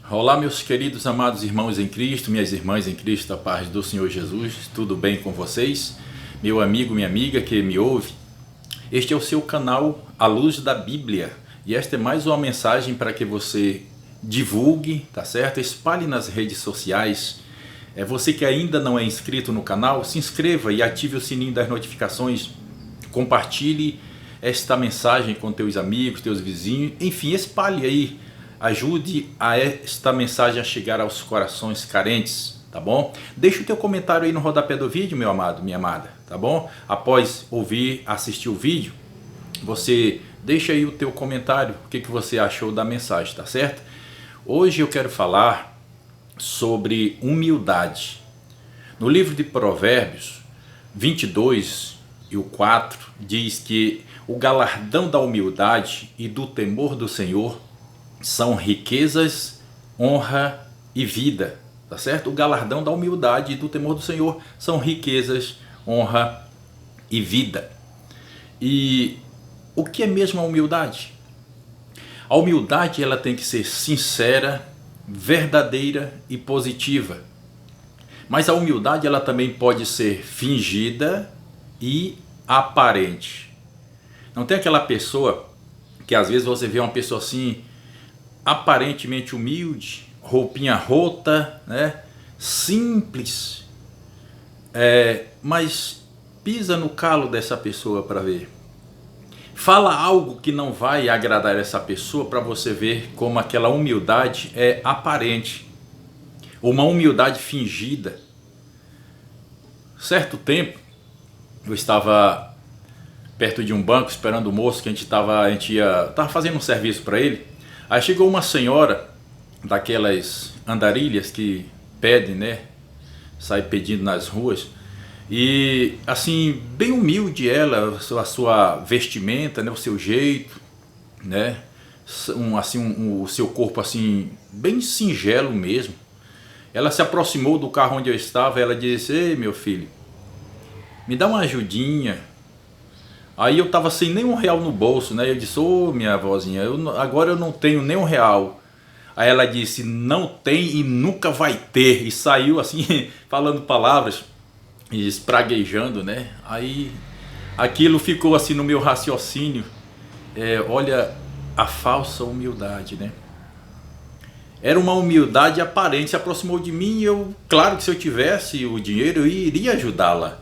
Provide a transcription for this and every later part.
Olá, meus queridos amados irmãos em Cristo, minhas irmãs em Cristo, a paz do Senhor Jesus, tudo bem com vocês? Meu amigo, minha amiga que me ouve, este é o seu canal A Luz da Bíblia e esta é mais uma mensagem para que você divulgue, tá certo? Espalhe nas redes sociais. Você que ainda não é inscrito no canal, se inscreva e ative o sininho das notificações, compartilhe esta mensagem com teus amigos, teus vizinhos, enfim, espalhe aí. Ajude a esta mensagem a chegar aos corações carentes, tá bom? Deixa o teu comentário aí no rodapé do vídeo, meu amado, minha amada, tá bom? Após assistir o vídeo, você deixa aí o teu comentário, o que você achou da mensagem, tá certo? Hoje eu quero falar sobre humildade. No livro de Provérbios 22 e o 4 diz que o galardão da humildade e do temor do Senhor são riquezas, honra e vida, tá certo? O galardão da humildade e do temor do Senhor são riquezas, honra e vida. E o que é mesmo a humildade? A humildade ela tem que ser sincera, verdadeira e positiva. Mas a humildade ela também pode ser fingida e aparente. Não tem aquela pessoa que às vezes você vê uma pessoa assim, aparentemente humilde, roupinha rota, né? Simples, mas pisa no calo dessa pessoa para ver. Fala algo que não vai agradar essa pessoa para você ver como aquela humildade é aparente, uma humildade fingida. Certo tempo, eu estava perto de um banco esperando o moço que a gente tava fazendo um serviço para ele. Aí chegou uma senhora daquelas andarilhas que pedem, né? Sai pedindo nas ruas. E assim, bem humilde ela, a sua vestimenta, né? O seu jeito, né? O seu corpo assim, bem singelo mesmo. Ela se aproximou do carro onde eu estava e ela disse: "Ei, meu filho, me dá uma ajudinha." Aí eu estava sem nenhum real no bolso, né? Eu disse: "Ô, minha vozinha, agora eu não tenho nem R$1. Aí ela disse: "Não tem e nunca vai ter." E saiu assim, falando palavras, e espraguejando, né? Aí aquilo ficou assim no meu raciocínio. Olha a falsa humildade, né? Era uma humildade aparente, se aproximou de mim e claro que se eu tivesse o dinheiro eu iria ajudá-la.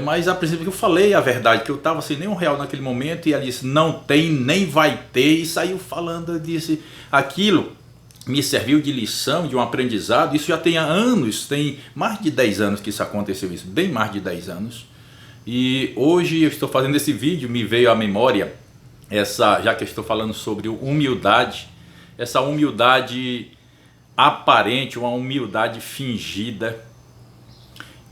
Mas a princípio eu falei a verdade, que eu estava sem nenhum real naquele momento, e ela disse: "Não tem, nem vai ter", e saiu falando. Eu disse, aquilo me serviu de lição, de um aprendizado. Isso já tem anos, tem mais de 10 anos que isso aconteceu, isso, bem mais de 10 anos. E hoje eu estou fazendo esse vídeo, me veio à memória, já que eu estou falando sobre humildade, essa humildade aparente, uma humildade fingida.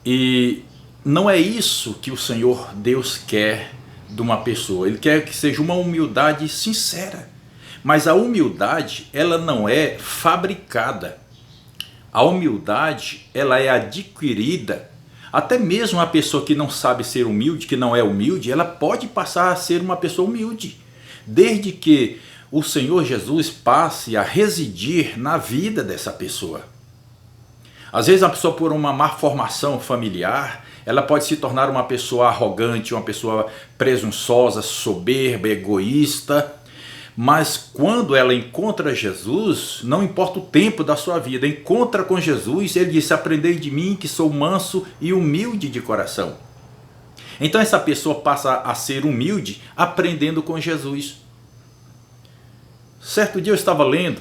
E não é isso que o Senhor Deus quer de uma pessoa. Ele quer que seja uma humildade sincera. Mas a humildade, ela não é fabricada. A humildade, ela é adquirida. Até mesmo a pessoa que não sabe ser humilde, que não é humilde, ela pode passar a ser uma pessoa humilde, desde que o Senhor Jesus passe a residir na vida dessa pessoa. Às vezes a pessoa, por uma má formação familiar, ela pode se tornar uma pessoa arrogante, uma pessoa presunçosa, soberba, egoísta. Mas quando ela encontra Jesus, não importa o tempo da sua vida, encontra com Jesus, ele disse: "Aprendei de mim que sou manso e humilde de coração." Então essa pessoa passa a ser humilde aprendendo com Jesus. Certo dia eu estava lendo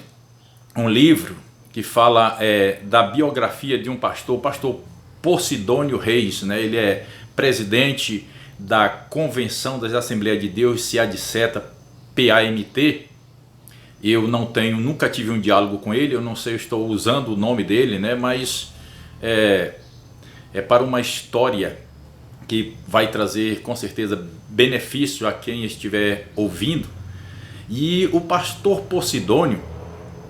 um livro que fala da biografia de um pastor, o pastor Posidônio Reis, né? Ele é presidente da Convenção das Assembleias de Deus, CADSETA, PAMT. Eu nunca tive um diálogo com ele, eu não sei, eu estou usando o nome dele, né? Mas é para uma história que vai trazer com certeza benefício a quem estiver ouvindo. E o pastor Posidônio,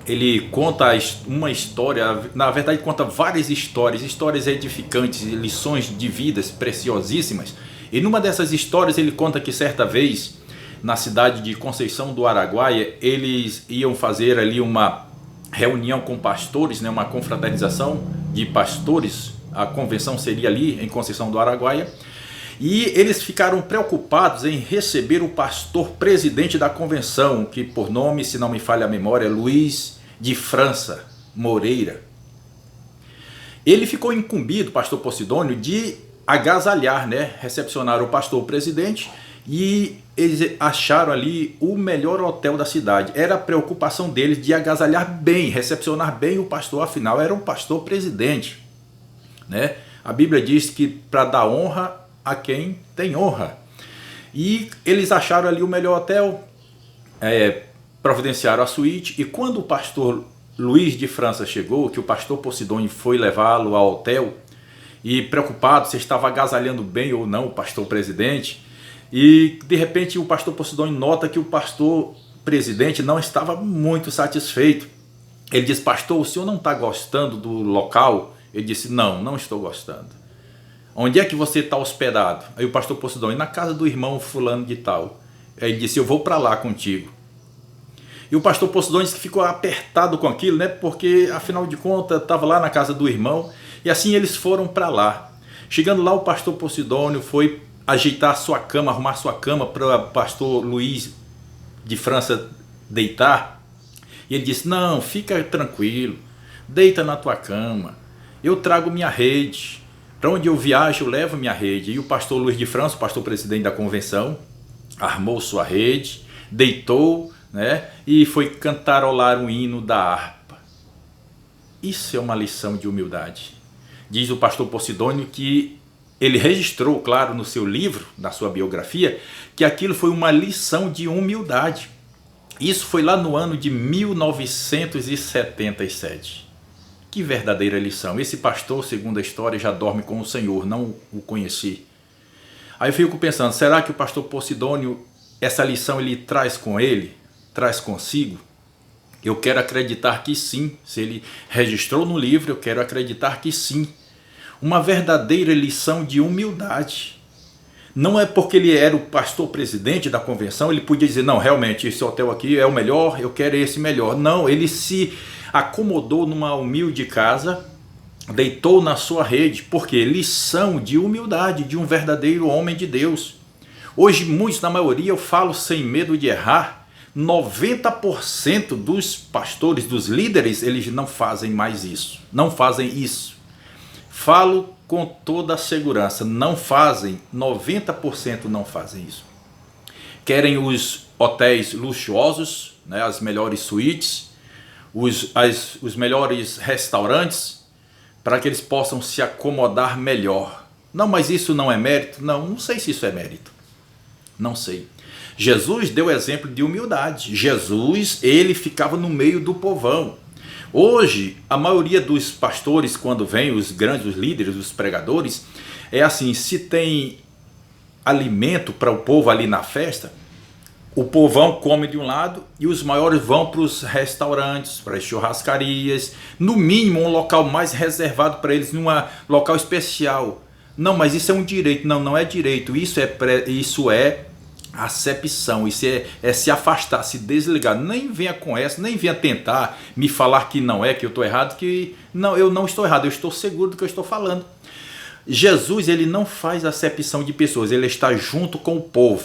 ele conta uma história, na verdade conta várias histórias edificantes, lições de vidas preciosíssimas. E numa dessas histórias ele conta que certa vez, na cidade de Conceição do Araguaia, eles iam fazer ali uma reunião com pastores, né, uma confraternização de pastores. A convenção seria ali em Conceição do Araguaia. E eles ficaram preocupados em receber o pastor presidente da convenção, que por nome, se não me falha a memória, é Luiz de França Moreira. Ele ficou incumbido, pastor Posidônio, de agasalhar, né, recepcionar o pastor presidente, e eles acharam ali o melhor hotel da cidade. Era a preocupação deles de agasalhar bem, recepcionar bem o pastor, afinal era um pastor presidente, né? A Bíblia diz que para dar honra a quem tem honra. E eles acharam ali o melhor hotel, providenciaram a suíte, e quando o pastor Luiz de França chegou, que o pastor Posidônio foi levá-lo ao hotel, e preocupado se estava agasalhando bem ou não o pastor presidente, e de repente o pastor Posidônio nota que o pastor presidente não estava muito satisfeito. Ele diz: pastor, o senhor não está gostando do local? Ele disse: não, não estou gostando. Onde é que você está hospedado? Aí o pastor Posidônio: na casa do irmão fulano de tal. Aí ele disse: eu vou para lá contigo. E o pastor Posidônio disse que ficou apertado com aquilo, né? Porque afinal de contas estava lá na casa do irmão. E assim eles foram para lá. Chegando lá, o pastor Posidônio foi ajeitar sua cama, arrumar sua cama para o pastor Luiz de França deitar. E ele disse: não, fica tranquilo, deita na tua cama, eu trago minha rede. Para onde eu viajo, eu levo minha rede. E o pastor Luiz de França, o pastor presidente da convenção, armou sua rede, deitou, né, e foi cantarolar um hino da harpa. Isso é uma lição de humildade. Diz o pastor Posidônio que ele registrou, claro, no seu livro, na sua biografia, que aquilo foi uma lição de humildade. Isso foi lá no ano de 1977. Que verdadeira lição. Esse pastor, segundo a história, já dorme com o Senhor, não o conheci. Aí eu fico pensando, será que o pastor Posidônio, essa lição ele traz com ele, traz consigo? Eu quero acreditar que sim. Se ele registrou no livro, eu quero acreditar que sim. Uma verdadeira lição de humildade. Não é porque ele era o pastor presidente da convenção, ele podia dizer: não, realmente, esse hotel aqui é o melhor, eu quero esse melhor. Não, ele se acomodou numa humilde casa, deitou na sua rede, porque lição de humildade de um verdadeiro homem de Deus. Hoje, muitos, na maioria, eu falo sem medo de errar, 90% dos pastores, dos líderes, eles não fazem mais isso, não fazem isso. Falo com toda a segurança, não fazem, 90% não fazem isso. Querem os hotéis luxuosos, né, as melhores suítes, os melhores restaurantes, para que eles possam se acomodar melhor. Não, mas isso não é mérito? Não, não sei se isso é mérito. Não sei. Jesus deu exemplo de humildade. Jesus, ele ficava no meio do povão. Hoje, a maioria dos pastores, quando vem, os grandes, os líderes, os pregadores, é assim: se tem alimento para o povo ali na festa, o povão come de um lado e os maiores vão para os restaurantes, para as churrascarias, no mínimo um local mais reservado para eles, num local especial. Não, mas isso é um direito. Não, não é direito. Isso é acepção, isso é se afastar, se desligar. Nem venha com essa, nem venha tentar me falar que não é, que eu estou errado, que não, eu não estou errado, eu estou seguro do que eu estou falando. Jesus, ele não faz acepção de pessoas, ele está junto com o povo,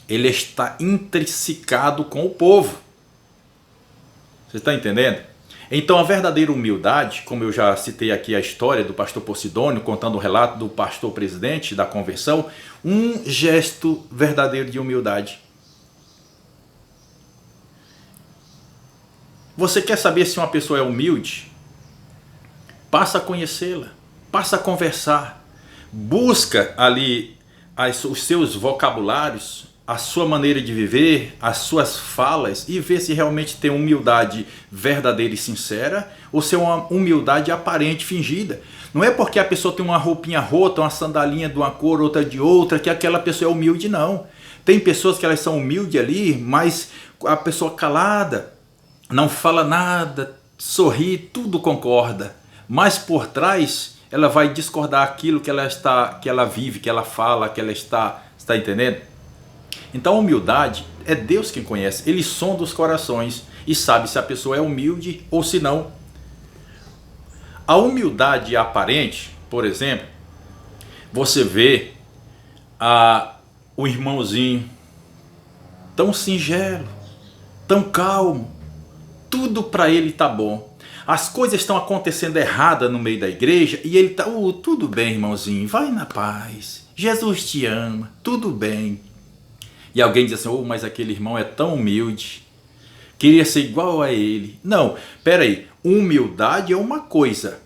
ele está intrinsecado com o povo. Você está entendendo? Então a verdadeira humildade, como eu já citei aqui a história do pastor Posidônio, contando o relato do pastor presidente da convenção, um gesto verdadeiro de humildade. Você quer saber se uma pessoa é humilde? Passa a conhecê-la, passa a conversar, busca ali os seus vocabulários, a sua maneira de viver, as suas falas, e ver se realmente tem humildade verdadeira e sincera ou se é uma humildade aparente, fingida. Não é porque a pessoa tem uma roupinha rota, uma sandalinha de uma cor, outra de outra, que aquela pessoa é humilde, não. Tem pessoas que elas são humildes ali, mas a pessoa calada, não fala nada, sorri, tudo concorda, mas por trás ela vai discordar aquilo que ela vive, que ela fala, que ela está entendendo? Então a humildade é Deus quem conhece. Ele sonda os corações e sabe se a pessoa é humilde ou se não. A humildade aparente, por exemplo, você vê o irmãozinho tão singelo, tão calmo, tudo para ele tá bom. As coisas estão acontecendo errada no meio da igreja e ele tá, tudo bem, irmãozinho, vai na paz, Jesus te ama, tudo bem. E alguém diz assim, mas aquele irmão é tão humilde, queria ser igual a ele. Não, peraí, humildade é uma coisa,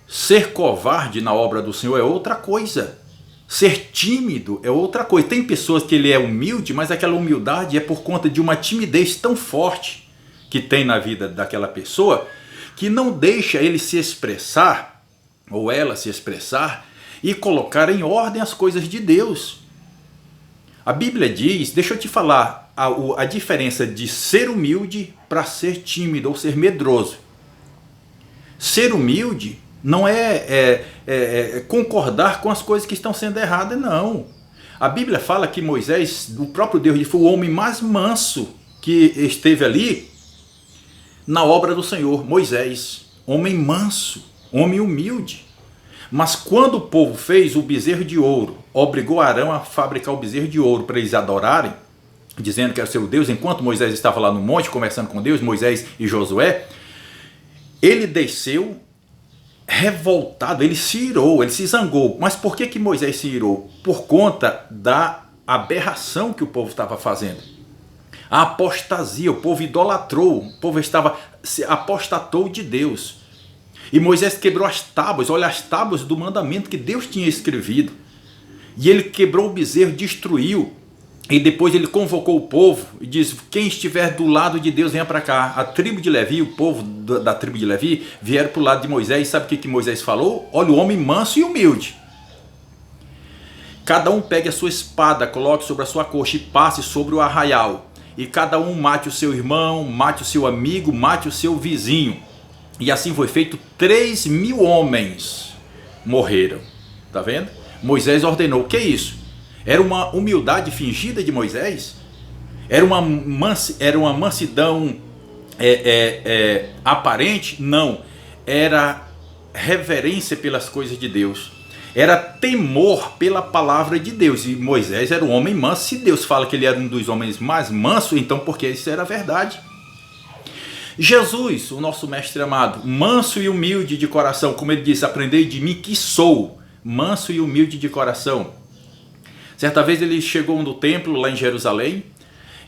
ser covarde na obra do Senhor é outra coisa. Ser tímido é outra coisa. Tem pessoas que ele é humilde, mas aquela humildade é por conta de uma timidez tão forte que tem na vida daquela pessoa, que não deixa ele se expressar, ou ela se expressar, e colocar em ordem as coisas de Deus. A Bíblia diz, deixa eu te falar, a diferença de ser humilde para ser tímido ou ser medroso. Ser humilde não é concordar com as coisas que estão sendo erradas, não. A Bíblia fala que Moisés, o próprio Deus, foi o homem mais manso que esteve ali na obra do Senhor. Moisés, homem manso, homem humilde. Mas quando o povo fez o bezerro de ouro, obrigou Arão a fabricar o bezerro de ouro para eles adorarem, dizendo que era seu Deus, enquanto Moisés estava lá no monte conversando com Deus, Moisés e Josué, ele desceu revoltado, ele se irou, ele se zangou. Mas por que Moisés se irou? Por conta da aberração que o povo estava fazendo. A apostasia, o povo idolatrou, o povo se apostatou de Deus. E Moisés quebrou as tábuas, olha as tábuas do mandamento que Deus tinha escrevido. E ele quebrou o bezerro, destruiu. E depois ele convocou o povo e disse, quem estiver do lado de Deus venha para cá. A tribo de Levi, o povo da tribo de Levi, vieram para o lado de Moisés. E sabe o que Moisés falou? Olha, o homem manso e humilde. Cada um pegue a sua espada, coloque sobre a sua coxa e passe sobre o arraial. E cada um mate o seu irmão, mate o seu amigo, mate o seu vizinho. E assim foi feito, 3.000 homens morreram. Tá vendo? Moisés ordenou. O que é isso? Era uma humildade fingida de Moisés? Era uma mansidão aparente? Não. Era reverência pelas coisas de Deus. Era temor pela palavra de Deus. E Moisés era um homem manso. Se Deus fala que ele era um dos homens mais mansos, então porque isso era verdade. Jesus, o nosso mestre amado, manso e humilde de coração, como ele disse, aprendei de mim que sou manso e humilde de coração. Certa vez ele chegou no templo lá em Jerusalém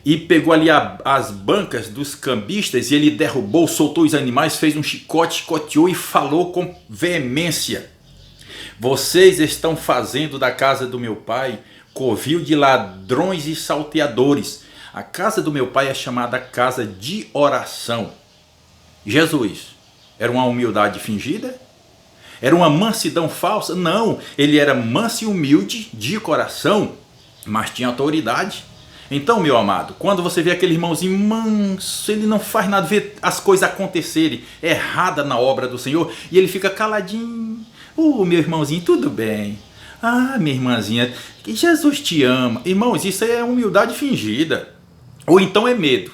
e pegou ali as bancas dos cambistas e ele derrubou, soltou os animais, fez um chicote, chicoteou e falou com veemência. Vocês estão fazendo da casa do meu pai covil de ladrões e salteadores. A casa do meu pai é chamada casa de oração. Jesus era uma humildade fingida? Era uma mansidão falsa? Não, ele era manso e humilde de coração, mas tinha autoridade. Então, meu amado, quando você vê aquele irmãozinho manso, ele não faz nada, vê as coisas acontecerem errada na obra do Senhor, e ele fica caladinho. Meu irmãozinho, tudo bem. Minha irmãzinha, que Jesus te ama. Irmãos, isso é humildade fingida. Ou então é medo.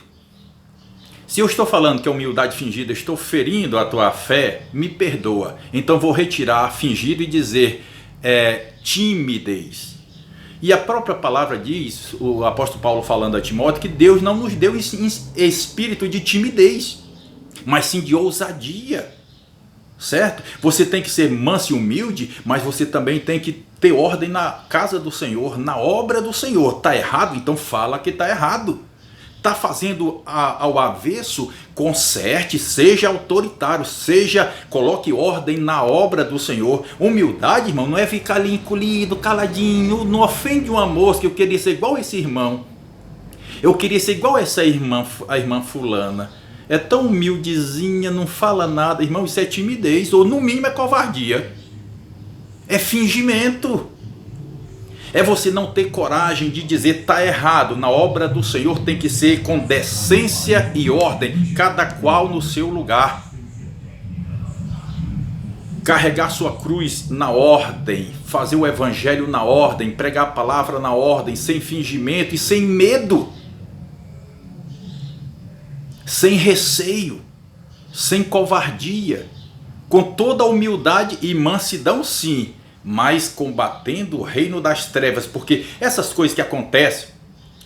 Se eu estou falando que é humildade fingida, estou ferindo a tua fé, me perdoa. Então vou retirar fingido e dizer timidez. E a própria palavra diz, o apóstolo Paulo falando a Timóteo, que Deus não nos deu espírito de timidez, mas sim de ousadia. Certo? Você tem que ser manso e humilde, mas você também tem que ter ordem na casa do Senhor, na obra do Senhor. Está errado? Então fala que está errado. Está fazendo ao avesso? Conserte, seja autoritário, coloque ordem na obra do Senhor. Humildade, irmão, não é ficar ali encolhido, caladinho, não ofende uma mosca. Eu queria ser igual esse irmão. Eu queria ser igual essa irmã, a irmã fulana. É tão humildezinha, não fala nada. Irmão, isso é timidez, ou no mínimo é covardia. É fingimento. É você não ter coragem de dizer está errado. Na obra do Senhor tem que ser com decência e ordem, cada qual no seu lugar. carregar sua cruz na ordem, fazer o evangelho na ordem, pregar a palavra na ordem, sem fingimento e sem medo, sem receio, sem covardia, com toda a humildade e mansidão, sim, mas combatendo o reino das trevas, porque essas coisas que acontecem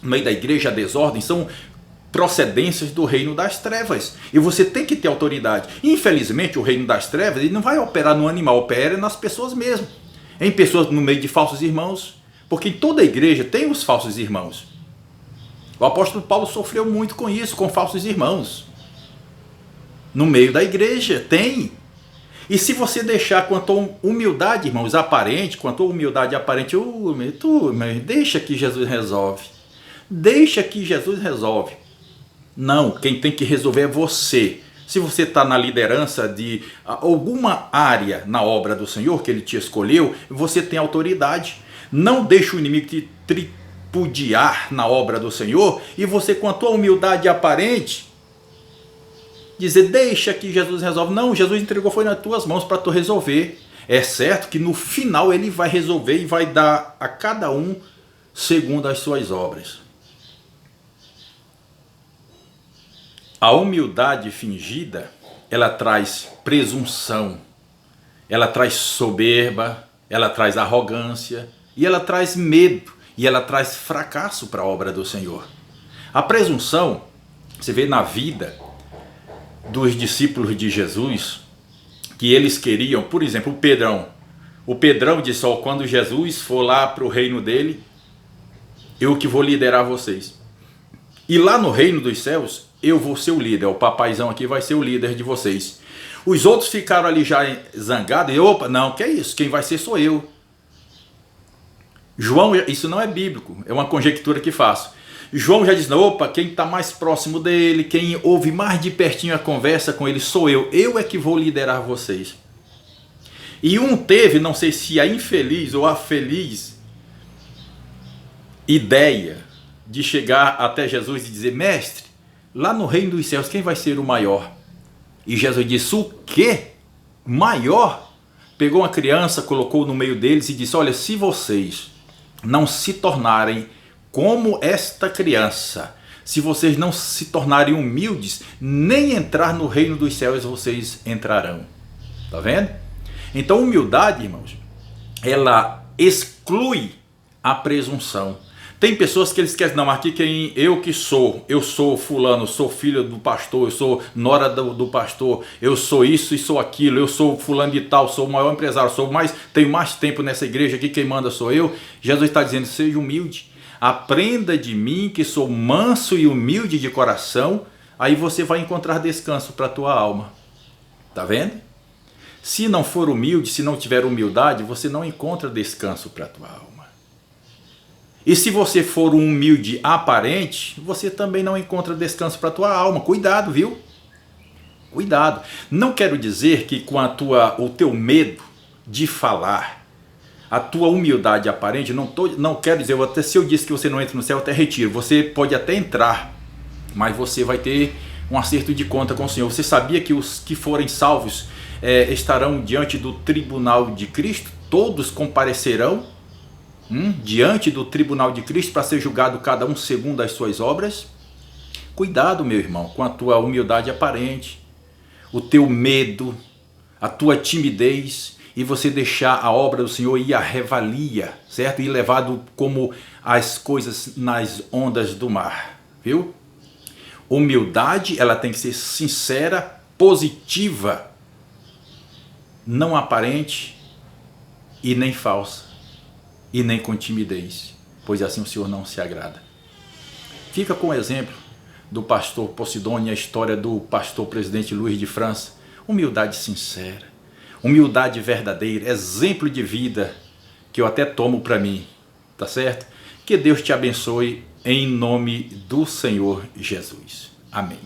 no meio da igreja, a desordem, são procedências do reino das trevas, e você tem que ter autoridade. Infelizmente, o reino das trevas, ele não vai operar no animal, opera nas pessoas mesmo, em pessoas no meio de falsos irmãos, porque em toda a igreja tem os falsos irmãos. O apóstolo Paulo sofreu muito com isso, com falsos irmãos. No meio da igreja tem. E se você deixar quanto a humildade, irmãos, aparente, quanto a humildade aparente, deixa que Jesus resolve. Deixa que Jesus resolve. Não, quem tem que resolver é você. Se você está na liderança de alguma área na obra do Senhor que Ele te escolheu, você tem autoridade. Não deixe o inimigo te tripudiar na obra do Senhor e você, com a tua humildade aparente, dizer, deixa que Jesus resolve. Não, Jesus entregou, foi nas tuas mãos para tu resolver. É certo que no final Ele vai resolver e vai dar a cada um segundo as suas obras. A humildade fingida, ela traz presunção, ela traz soberba, ela traz arrogância, e ela traz medo, e ela traz fracasso para a obra do Senhor. A presunção, você vê na vida dos discípulos de Jesus, que eles queriam, por exemplo, o Pedrão. O Pedrão disse, quando Jesus for lá para o reino dele, eu que vou liderar vocês. E lá no reino dos céus, eu vou ser o líder, o papaizão aqui vai ser o líder de vocês. Os outros ficaram ali já zangados, e opa, não, que é isso, quem vai ser sou eu. João, isso não é bíblico, é uma conjectura que faço. João já diz, opa, quem está mais próximo dele, quem ouve mais de pertinho a conversa com ele sou eu é que vou liderar vocês. E um teve, não sei se a infeliz ou a feliz ideia de chegar até Jesus e dizer, mestre, lá no reino dos céus, quem vai ser o maior? E Jesus disse, o quê? Maior? Pegou uma criança, colocou no meio deles e disse, olha, se vocês não se tornarem como esta criança, se vocês não se tornarem humildes, nem entrar no reino dos céus vocês entrarão. Tá vendo? Então, humildade, irmãos, ela exclui a presunção. Tem pessoas que eles querem, não, aqui quem eu sou fulano, sou filho do pastor, eu sou nora do pastor, eu sou isso e sou aquilo, eu sou fulano de tal, sou o maior empresário, tenho mais tempo nessa igreja aqui, quem manda sou eu. Jesus está dizendo, seja humilde, aprenda de mim que sou manso e humilde de coração, aí você vai encontrar descanso para a tua alma. Tá vendo? Se não for humilde, se não tiver humildade, você não encontra descanso para a tua alma. E se você for um humilde aparente, você também não encontra descanso para a tua alma. Cuidado, viu? Cuidado. Não quero dizer que com o teu medo de falar, a tua humildade aparente, não quero dizer, se eu disse que você não entra no céu, eu até retiro. Você pode até entrar, mas você vai ter um acerto de conta com o Senhor. Você sabia que os que forem salvos estarão diante do tribunal de Cristo? Todos comparecerão diante do tribunal de Cristo para ser julgado cada um segundo as suas obras? Cuidado, meu irmão, com a tua humildade aparente, o teu medo, a tua timidez, e você deixar a obra do Senhor ir à revalia, certo? E levado como as coisas nas ondas do mar, viu? Humildade, ela tem que ser sincera, positiva, não aparente e nem falsa. E nem com timidez, pois assim o Senhor não se agrada. Fica com o exemplo do pastor Posidônio, a história do pastor presidente Luiz de França. Humildade sincera, humildade verdadeira, exemplo de vida que eu até tomo para mim, tá certo? Que Deus te abençoe em nome do Senhor Jesus. Amém.